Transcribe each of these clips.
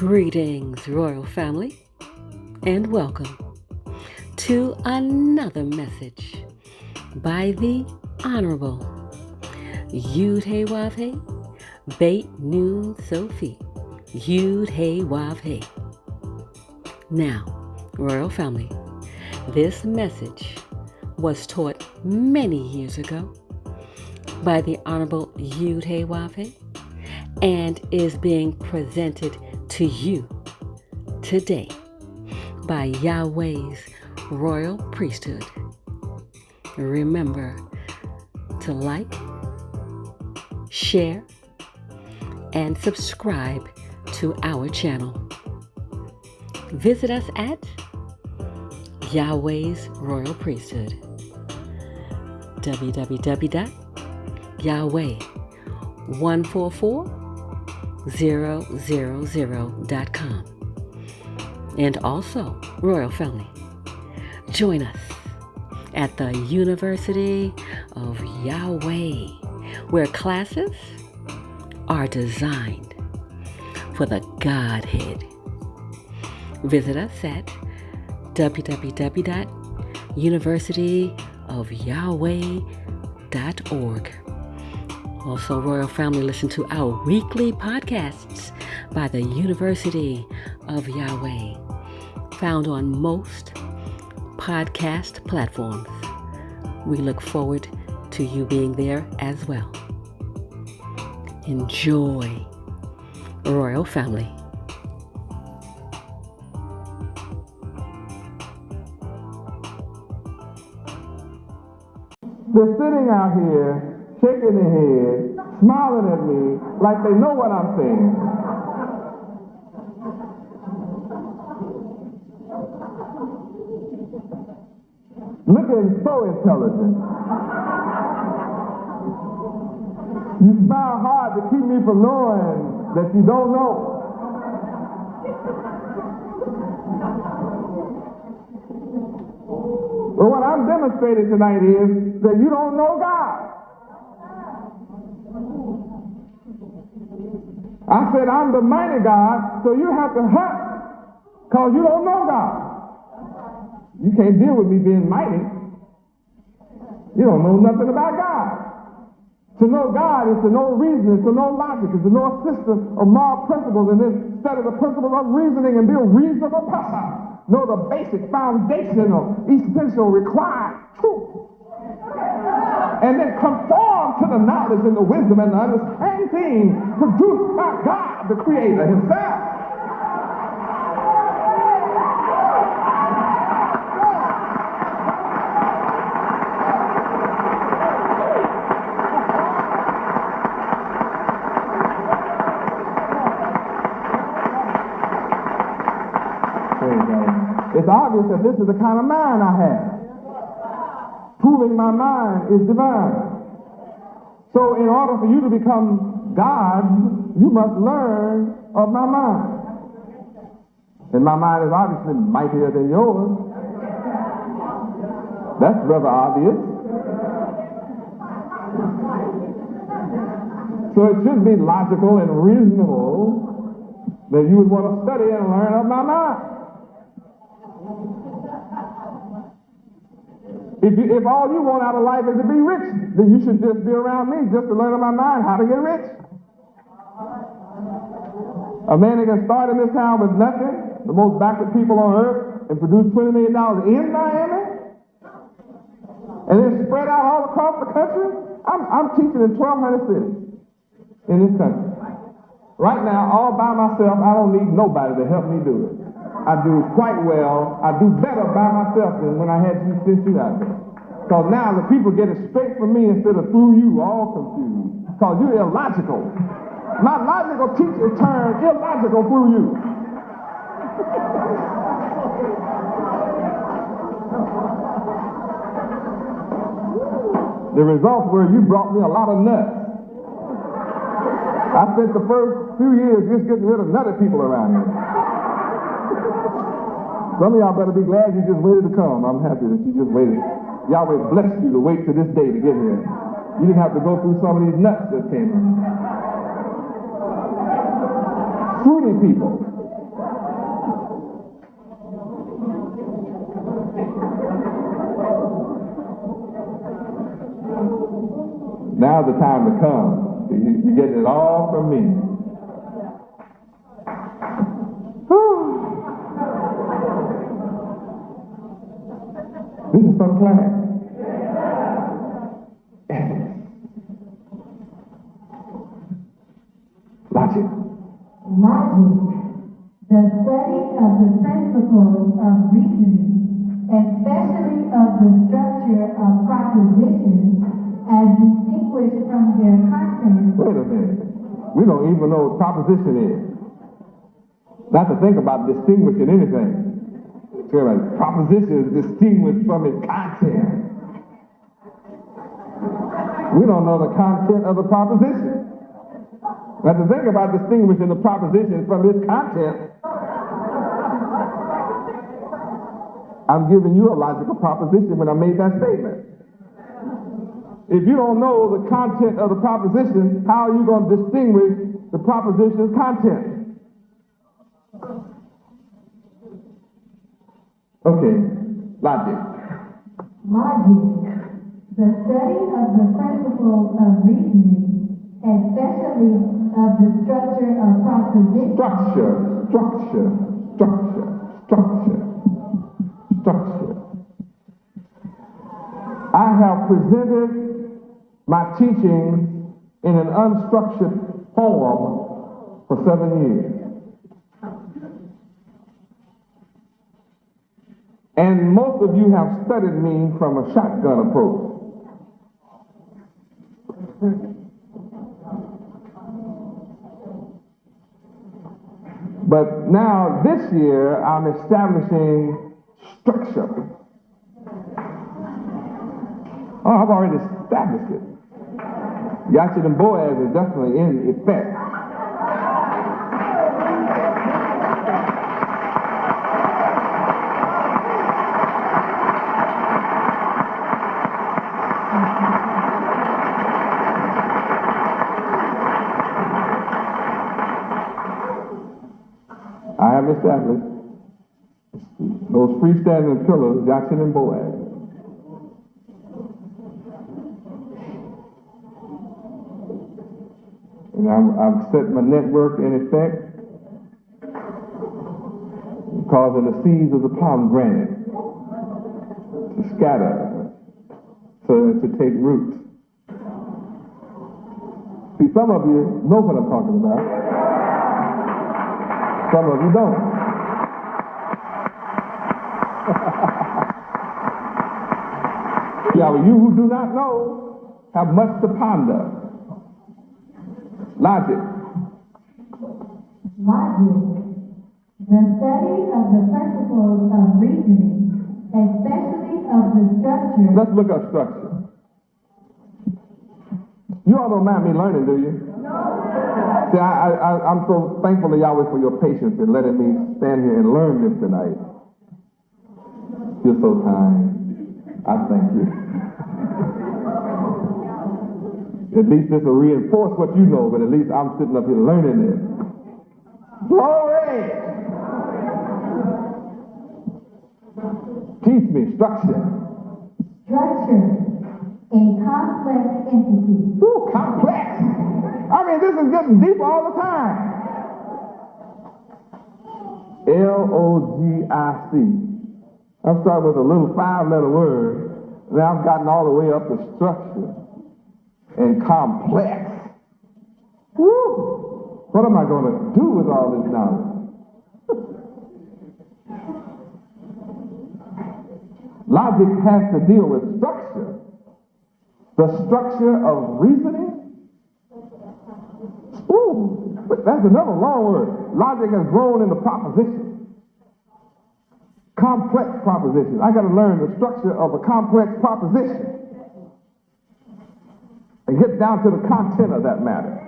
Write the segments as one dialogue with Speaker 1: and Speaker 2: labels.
Speaker 1: Greetings, royal family, and welcome to another message by the Honorable Yahweh Beit Nun Sophie Yahweh. Now, royal family, this message was taught many years ago by the Honorable Yahweh and is being presented to you today by Yahweh's royal priesthood. Remember to like, share, and subscribe to our channel. Visit us at Yahweh's Royal Priesthood, www.yahweh144000.com. And also, royal family, join us at the University of Yahweh, where classes are designed for the Godhead. Visit us at www.universityofyahweh.org. Also, royal family, listen to our weekly podcasts by the University of Yahweh, found on most podcast platforms. We look forward to you being there as well. Enjoy, royal family.
Speaker 2: They're sitting out here, shaking their head, smiling at me like they know what I'm saying. Looking so intelligent. You smile hard to keep me from knowing that you don't know. But what I'm demonstrating tonight is that you don't know God. I said I'm the mighty God, so you have to hush, because you don't know God. You can't deal with me being mighty. You don't know nothing about God. To know God is to know reason, is to know logic, is to know a system of moral principles, and then study the principles of reasoning and be a reasonable person. Know the basic, foundational, essential, required truth. And then conform to the knowledge and the wisdom and the understanding produced by God, the Creator Himself. It's obvious that this is the kind of mind I have. Proving my mind is divine. So in order for you to become God, you must learn of my mind. And my mind is obviously mightier than yours. That's rather obvious. So it should be logical and reasonable that you would want to study and learn of my mind. If all you want out of life is to be rich, then you should just be around me just to learn of my mind how to get rich. A man that can start in this town with nothing, the most backward people on earth, and produce $20 million in Miami, and then spread out all across the country. I'm teaching in 1,200 cities in this country. Right now, all by myself, I don't need nobody to help me do it. I do quite well. I do better by myself than when I had you sent you out there. Because now the people get it straight from me instead of through you, all confused. Because you're illogical. My logical teacher turned illogical through you. The results were you brought me a lot of nuts. I spent the first few years just getting rid of nutty people around here. Some of y'all better be glad you just waited to come. I'm happy that you just waited. Yahweh blessed you to wait to this day to get here. You didn't have to go through some of these nuts that came in. Fruity people. Now's the time to come. You're getting it all from me. This is some class. Logic.
Speaker 3: Logic, the study of the principles of reasoning, especially of the structure of propositions as distinguished from their content.
Speaker 2: Wait a minute. We don't even know what proposition is. Not to think about distinguishing anything. Proposition is distinguished from its content. We don't know the content of the proposition. Now to think about distinguishing the proposition from its content, I'm giving you a logical proposition when I made that statement. If you don't know the content of the proposition, how are you going to distinguish the proposition's content? Okay, logic.
Speaker 3: Logic, the study of the principles of reasoning, especially of the structure of propositions.
Speaker 2: Structure. I have presented my teaching in an unstructured form for 7 years. And most of you have studied me from a shotgun approach. But now this year I'm establishing structure. Oh, I've already established it. Yahweh and Boaz is definitely in effect. I have established those freestanding pillars, Jackson and Boaz. And I've set my network in effect, causing the seeds of the pomegranate to scatter so as to take root. See, some of you know what I'm talking about. Some of you don't. Yeah, you who do not know have much to ponder. Logic.
Speaker 3: Logic, the study of the principles of reasoning, especially of the structure.
Speaker 2: Let's look up structure. You all don't mind me learning, do you? See, I'm so thankful to Yahweh for your patience in letting me stand here and learn this tonight. You're so kind. I thank you. At least this will reinforce what you know, but at least I'm sitting up here learning this. Glory! Teach me structure.
Speaker 3: Structure, a complex entity.
Speaker 2: Ooh, complex! I mean, this is getting deeper all the time. L-O-G-I-C. I'm starting with a little 5-letter word. Now I've gotten all the way up to structure and complex. Woo! What am I going to do with all this knowledge? Logic has to deal with structure. The structure of reasoning. Ooh, but that's another long word. Logic has grown into proposition. Complex proposition. I got to learn the structure of a complex proposition and get down to the content of that matter.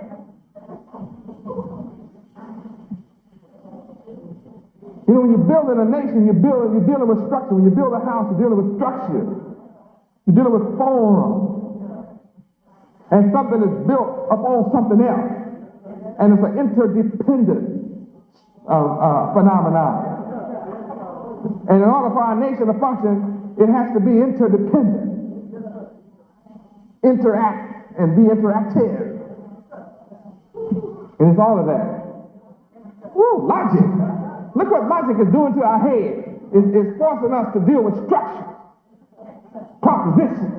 Speaker 2: You know, when you're building a nation, you're dealing with structure. When you build a house, you're dealing with structure. You're dealing with form. And something is built upon something else. And it's an interdependent phenomenon. And in order for our nation to function, it has to be interdependent. Interact and be interactive. And it's all of that. Woo, logic. Look what logic is doing to our head. It's forcing us to deal with structure, proposition,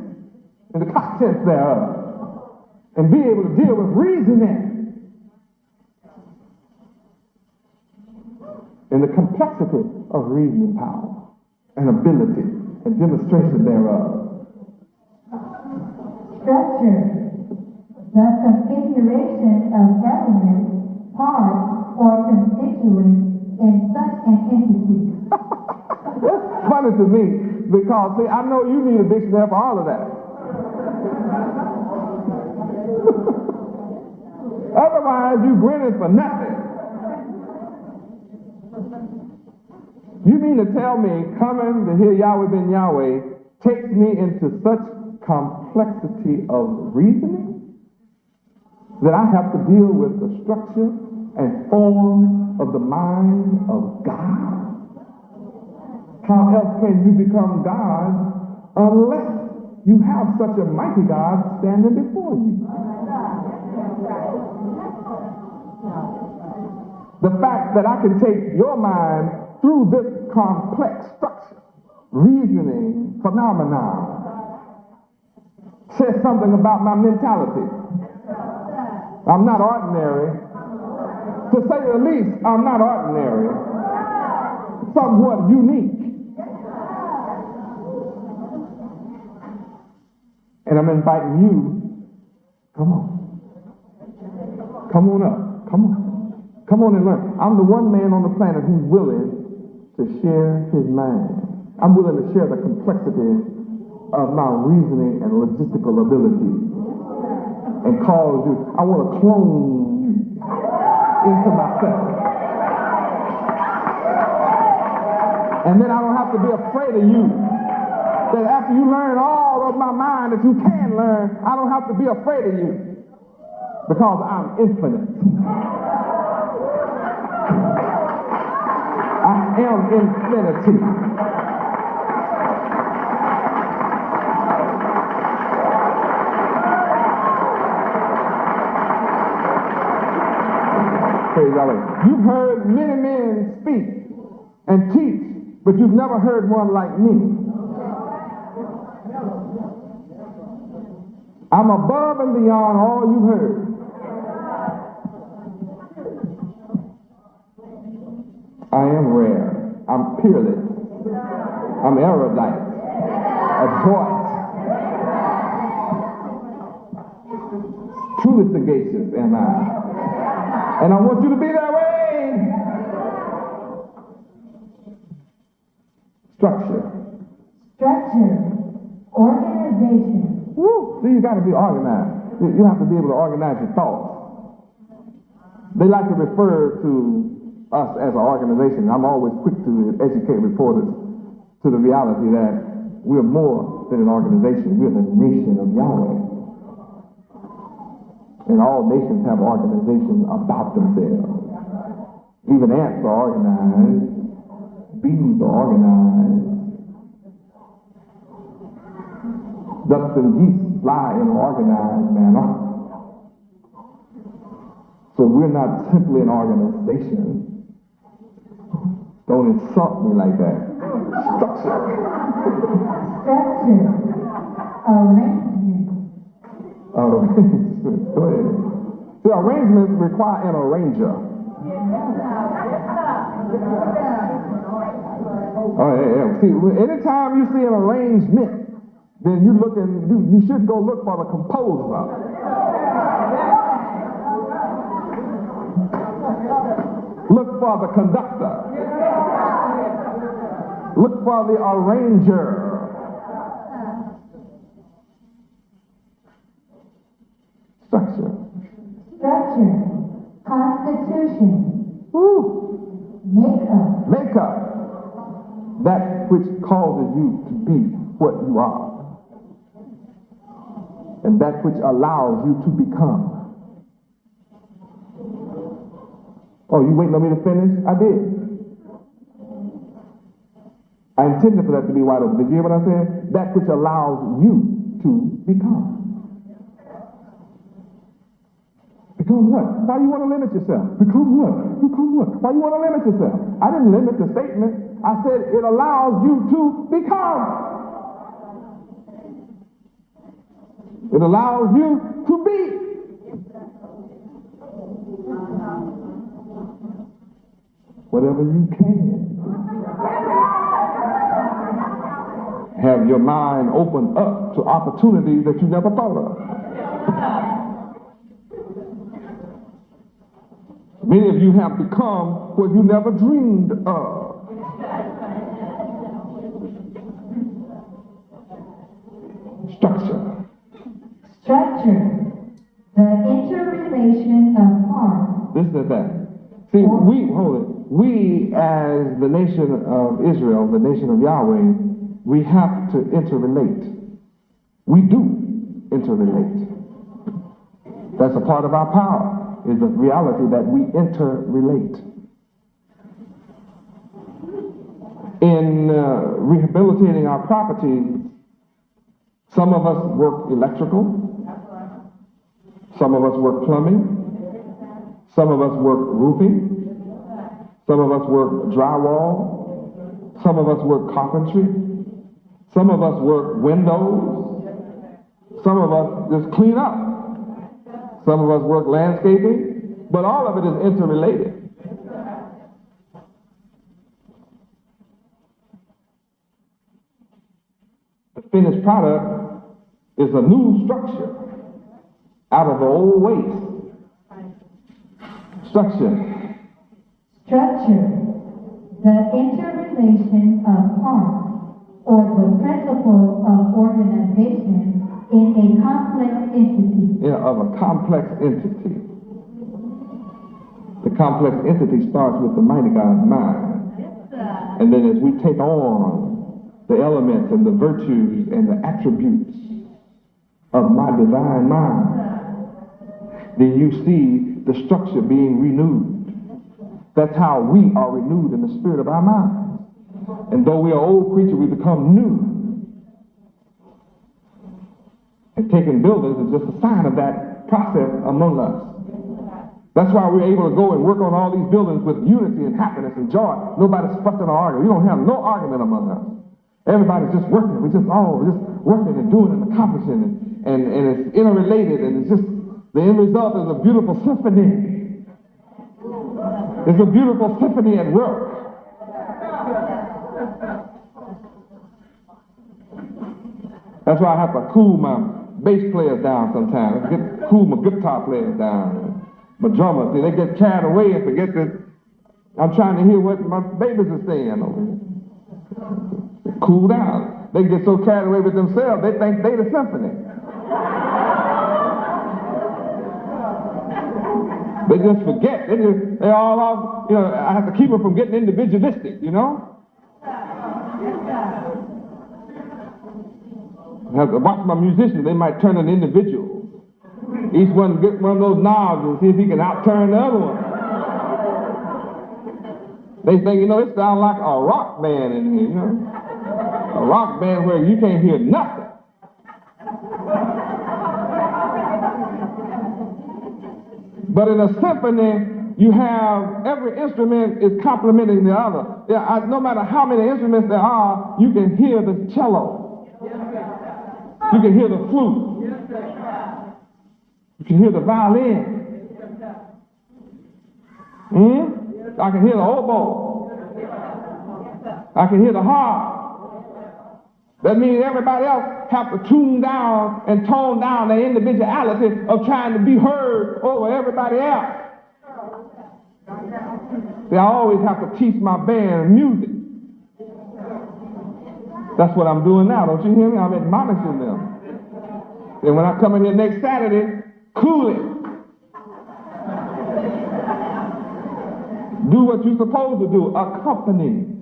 Speaker 2: and the contents thereof, and be able to deal with reasoning and the complexity of reasoning power and ability and demonstration thereof.
Speaker 3: Structure, the configuration of elements, parts, or constituents in such an entity.
Speaker 2: It's funny to me because, see, I know you need a dictionary for all of that. Otherwise, you grinning for nothing. You mean to tell me coming to hear Yahweh ben Yahweh takes me into such complexity of reasoning that I have to deal with the structure and form of the mind of God? How else can you become God unless you have such a mighty God standing before you? The fact that I can take your mind through this complex structure, reasoning, phenomenon, says something about my mentality. I'm not ordinary. To say the least, I'm not ordinary. Somewhat unique. And I'm inviting you, come on. Come on up. Come on. Come on and learn. I'm the one man on the planet who's willing to share his mind. I'm willing to share the complexity of my reasoning and logistical ability. And cause you, I want to clone you into myself. And then I don't have to be afraid of you. That after you learn all of my mind that you can learn, I don't have to be afraid of you. Because I'm infinite. I am infinity. Praise Yahweh. You've heard many men speak and teach, but you've never heard one like me. I'm above and beyond all you've heard. I am rare. I'm peerless. I'm erudite. Adroit. Truly sagacious am I. And I want you to be that way. Structure.
Speaker 3: Organization.
Speaker 2: Woo! See, you got to be organized. You have to be able to organize your thoughts. They like to refer to us as an organization. I'm always quick to educate reporters to the reality that we're more than an organization. We're the nation of Yahweh. And all nations have organizations about themselves. Even ants are organized. Bees are organized. Ducks and geese fly in an organized manner. So we're not simply an organization. Don't insult me like that. Structure.
Speaker 3: Arrangement.
Speaker 2: Go ahead. See, arrangements require an arranger. Oh, yeah. See, anytime you see an arrangement, then you should go look for the composer. Look for the conductor. Look for the arranger. Structure.
Speaker 3: Constitution.
Speaker 2: Woo. Makeup. That which causes you to be what you are. And that which allows you to become. Oh, you waiting on me to finish? I did. I intended for that to be wide open. Did you hear what I said? That which allows you to become. become what? Why do you want to limit yourself? Become what? Become what? Why do you want to limit yourself? I didn't limit the statement. I said it allows you to become. It allows you to be. Whatever you can. Have your mind open up to opportunities that you never thought of. Many of you have become what you never dreamed of. Structure.
Speaker 3: Structure. The interrelation of parts.
Speaker 2: This is that. See, we as the nation of Israel, the nation of Yahweh, we have to interrelate. We do interrelate. That's a part of our power, is the reality that we interrelate. In rehabilitating our property, some of us work electrical, some of us work plumbing, some of us work roofing, some of us work drywall, some of us work carpentry, some of us work windows, some of us just clean up, some of us work landscaping, but all of it is interrelated. The finished product is a new structure out of the old waste. Structure.
Speaker 3: Structure. The interrelation of parts, or the principle of organization in a complex entity.
Speaker 2: Yeah, of a complex entity. The complex entity starts with the mighty God's mind. And then as we take on the elements and the virtues and the attributes of my divine mind, then you see the structure being renewed. That's how we are renewed in the spirit of our minds. And though we are old creatures, we become new. And taking buildings is just a sign of that process among us. That's why we're able to go and work on all these buildings with unity and happiness and joy. Nobody's fussing or arguing. We don't have no argument among us. Everybody's just working. We're just working and doing and accomplishing, and it's interrelated, and it's just the end result is a beautiful symphony. It's a beautiful symphony at work. That's why I have to cool my bass players down sometimes. I cool my guitar players down. My drummers, see, they get carried away and forget that I'm trying to hear what my babies are saying over here. Cool down. They get so carried away with themselves, they think they the symphony. They just forget. They're all off, I have to keep them from getting individualistic, I have to watch my musicians. They might turn an individual. Each one get one of those knobs and see if he can outturn the other one. They think, it sounds like a rock band in here, A rock band where you can't hear nothing. But in a symphony, you have every instrument is complementing the other. No matter how many instruments there are, you can hear the cello. You can hear the flute. You can hear the violin. I can hear the oboe. I can hear the harp. That means everybody else have to tune down and tone down their individuality of trying to be heard over everybody else. See, I always have to teach my band music. That's what I'm doing now. Don't you hear me? I'm admonishing them. And when I come in here next Saturday, cool it. Do what you're supposed to do. Accompany.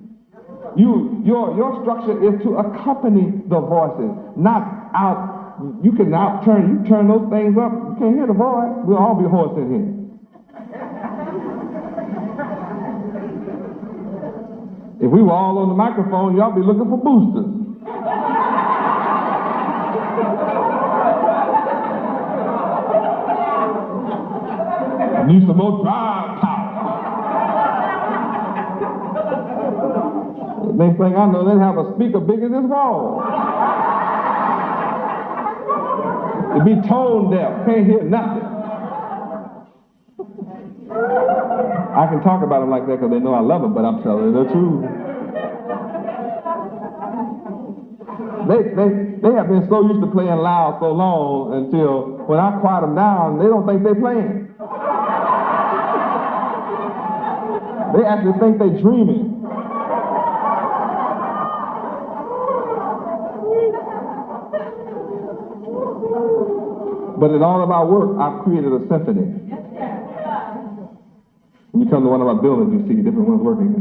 Speaker 2: Your structure is to accompany the voices, not out. You can you turn those things up. You can't hear the voice. We'll all be hoarse in here. If we were all on the microphone, y'all be looking for boosters. Need some more drive power. Next thing I know, they have a speaker bigger than this wall. It be tone deaf, can't hear nothing. I can talk about them like that because they know I love them, but I'm telling you the truth. They have been so used to playing loud so long until when I quiet them down, they don't think they're playing. They actually think they're dreaming. But in all of our work, I've created a symphony. When you come to one of our buildings, you see different ones working.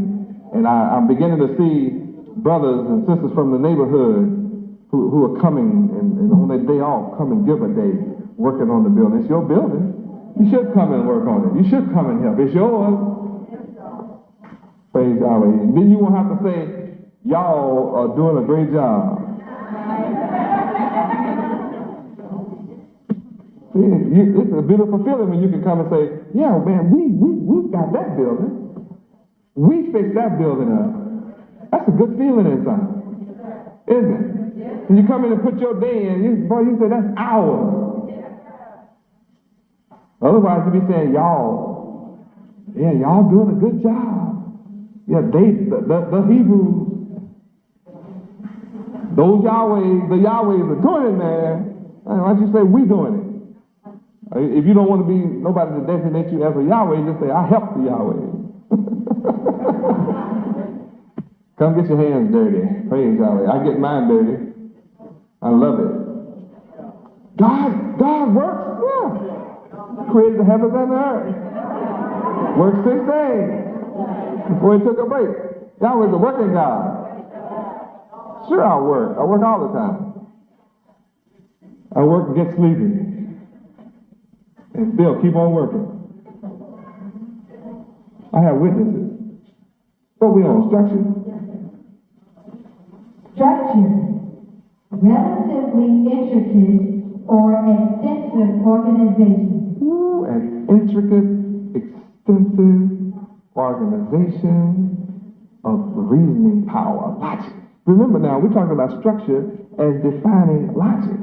Speaker 2: And I'm beginning to see brothers and sisters from the neighborhood who are coming and on their day off, come and give a day working on the building. It's your building. You should come and work on it. You should come and help. It's yours. Praise Yahweh. Then you won't have to say, y'all are doing a great job. See, it's a beautiful feeling when you can come and say, yeah, man, we got that building. We fixed that building up. That's a good feeling inside. Isn't it? When you come in and put your day in, you say, that's ours. Otherwise, you be saying, y'all. Yeah, y'all doing a good job. Yeah, the Hebrews, those Yahwehs, the Yahwehs are doing it, man. Why don't you say, we doing it? If you don't want to be nobody to designate you as a Yahweh, just say, I help the Yahweh. Come get your hands dirty. Praise Yahweh. I get mine dirty. I love it. God works. Yeah. Created the heavens and the earth. Worked 6 days before he took a break. Yahweh's a working God. Sure, I work. I work all the time. I work and get sleepy. And still keep on working. I have witnesses. What we on? Structure?
Speaker 3: Structure. Relatively intricate or extensive organization.
Speaker 2: Ooh, an intricate, extensive organization of reasoning power, logic. Remember now, we're talking about structure as defining logic.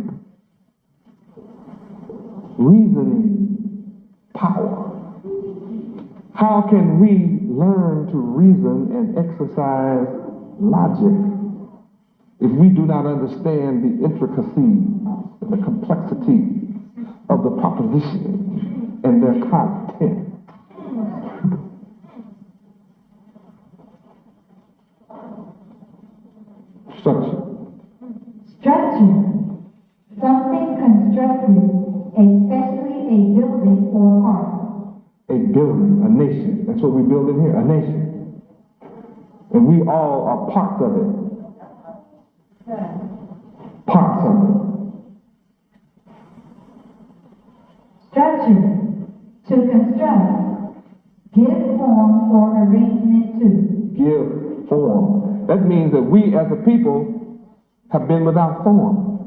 Speaker 2: Reasoning power. How can we learn to reason and exercise logic if we do not understand the intricacies and the complexity of the proposition and their content? Structure.
Speaker 3: Structure. Something constructed, especially a building or park.
Speaker 2: A building, a nation. That's what we're building here, a nation. And we all are parts of it. Parts of it.
Speaker 3: Structure. To construct. Give form or arrangement to.
Speaker 2: Give form. That means that we as a people have been without form.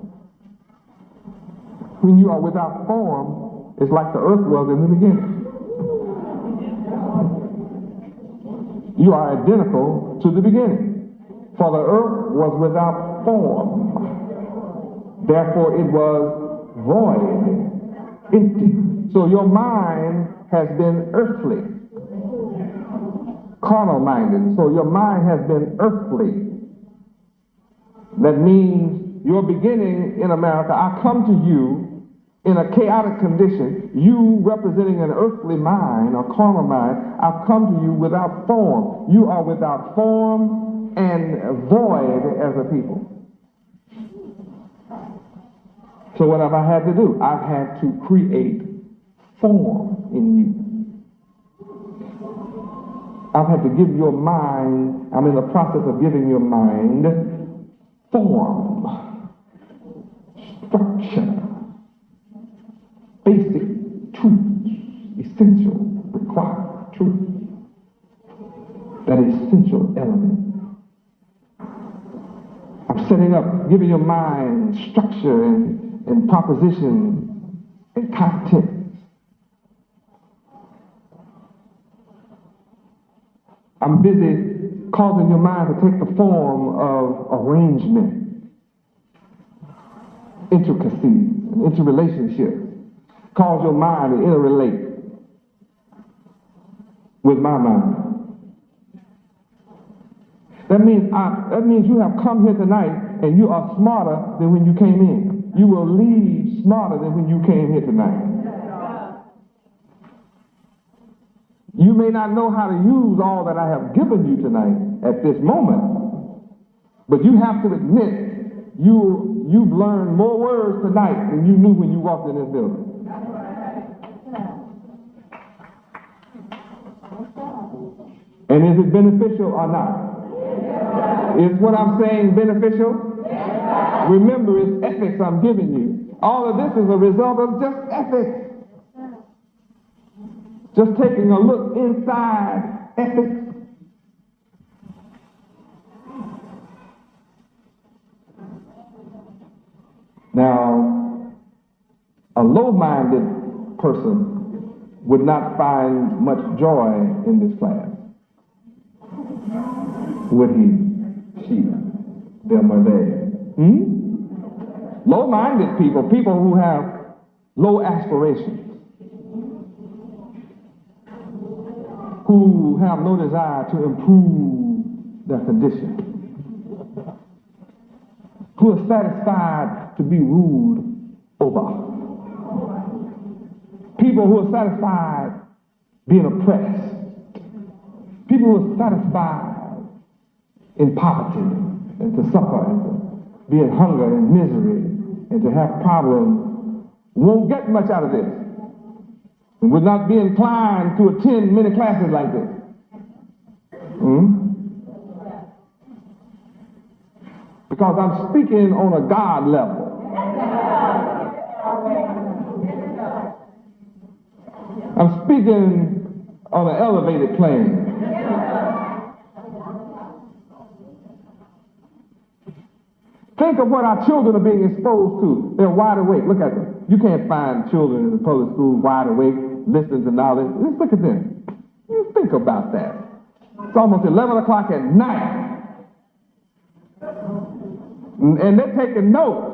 Speaker 2: When you are without form, it's like the earth was in the beginning. You are identical to the beginning. For the earth was without form. Therefore it was void, empty. So your mind has been earthly, carnal-minded. So your mind has been earthly. That means your beginning in America, I come to you in a chaotic condition, you representing an earthly mind, a carnal mind, I've come to you without form. You are without form and void as a people. So what have I had to do? I've had to create form in you. I've had to give your mind, I'm in the process of giving your mind form, structure, basic truths, essential, required truth. That essential element. I'm setting up, giving your mind structure and proposition and content. I'm busy causing your mind to take the form of arrangement, intricacies, and interrelationships. Cause your mind to interrelate with my mind. That means you have come here tonight and you are smarter than when you came in. You will leave smarter than when you came here tonight. You may not know how to use all that I have given you tonight at this moment, but you have to admit you've learned more words tonight than you knew when you walked in this building. And is it beneficial or not? Is what I'm saying beneficial? Remember, it's ethics I'm giving you. All of this is a result of just ethics. Just taking a look inside ethics. Now, a low-minded person would not find much joy in this class. Would he? She? Them or they? Low-minded people, people who have low aspirations, who have no desire to improve their condition, who are satisfied to be ruled over, people who are satisfied being oppressed, people who are satisfied in poverty and to suffer and to be in hunger and misery and to have problems won't get much out of this and would not be inclined to attend many classes like this. Because I'm speaking on a God level. I'm speaking on an elevated plane. Think of what our children are being exposed to. They're wide awake. Look at them. You can't find children in the public school wide awake, listening to knowledge. Just look at them. You think about that. It's almost 11 o'clock at night. And they're taking notes.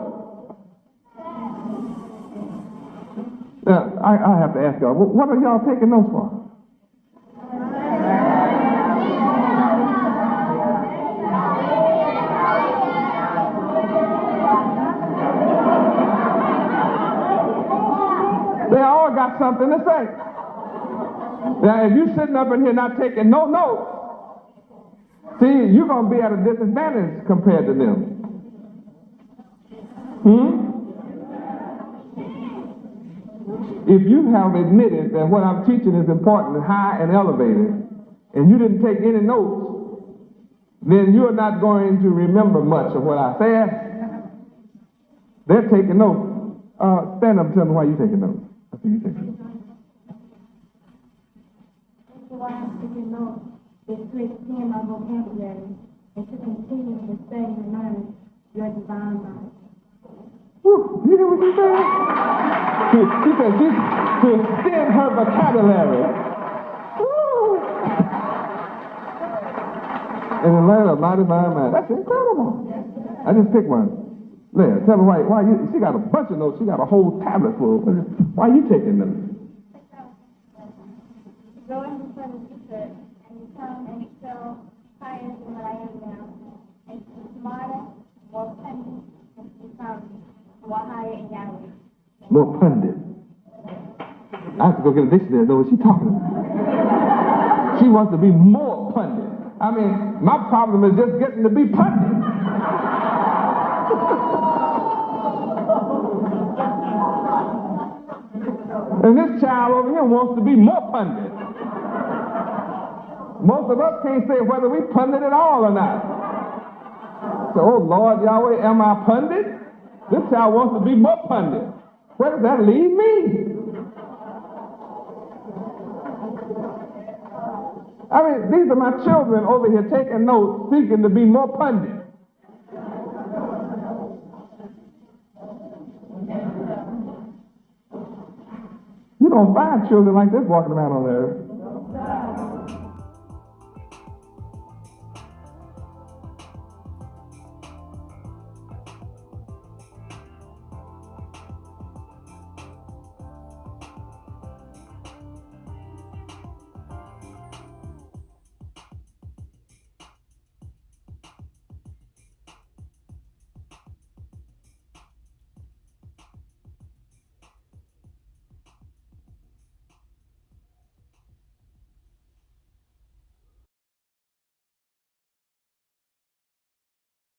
Speaker 2: Now, I have to ask y'all, what are y'all taking notes for? They all got something to say. Now, if you're sitting up in here not taking no notes, see, you're going to be at a disadvantage compared to them. If you have admitted that what I'm teaching is important and high and elevated, and you didn't take any notes, then you're not going to remember much of what I said. They're taking notes. Stand up and tell me why you're taking notes. I see you taking notes.
Speaker 3: Why I'm taking notes is to extend my vocabulary and to continue to study and learn your divine mind.
Speaker 2: Woo, you hear what she said? She said she's to extend her vocabulary. Woo. And then learn a mighty mind. That's incredible. I just picked one. Leah, tell me why you, she got a bunch of notes. She got a whole tablet full. Why are you taking notes?
Speaker 3: Go in front of the teacher and become and excel higher than what I am now. And to be smarter, more cunning, and to become more higher in Yahweh.
Speaker 2: More pundit. I have to go get a dictionary to know what she's talking about. She wants to be more pundit. I mean, my problem is just getting to be pundit. And this child over here wants to be more pundit. Most of us can't say whether we pundit at all or not. So, oh Lord Yahweh, am I pundit? This child wants to be more pundit. Where does that leave me? I mean, these are my children over here taking notes, seeking to be more pundit. You don't find children like this walking around on the earth.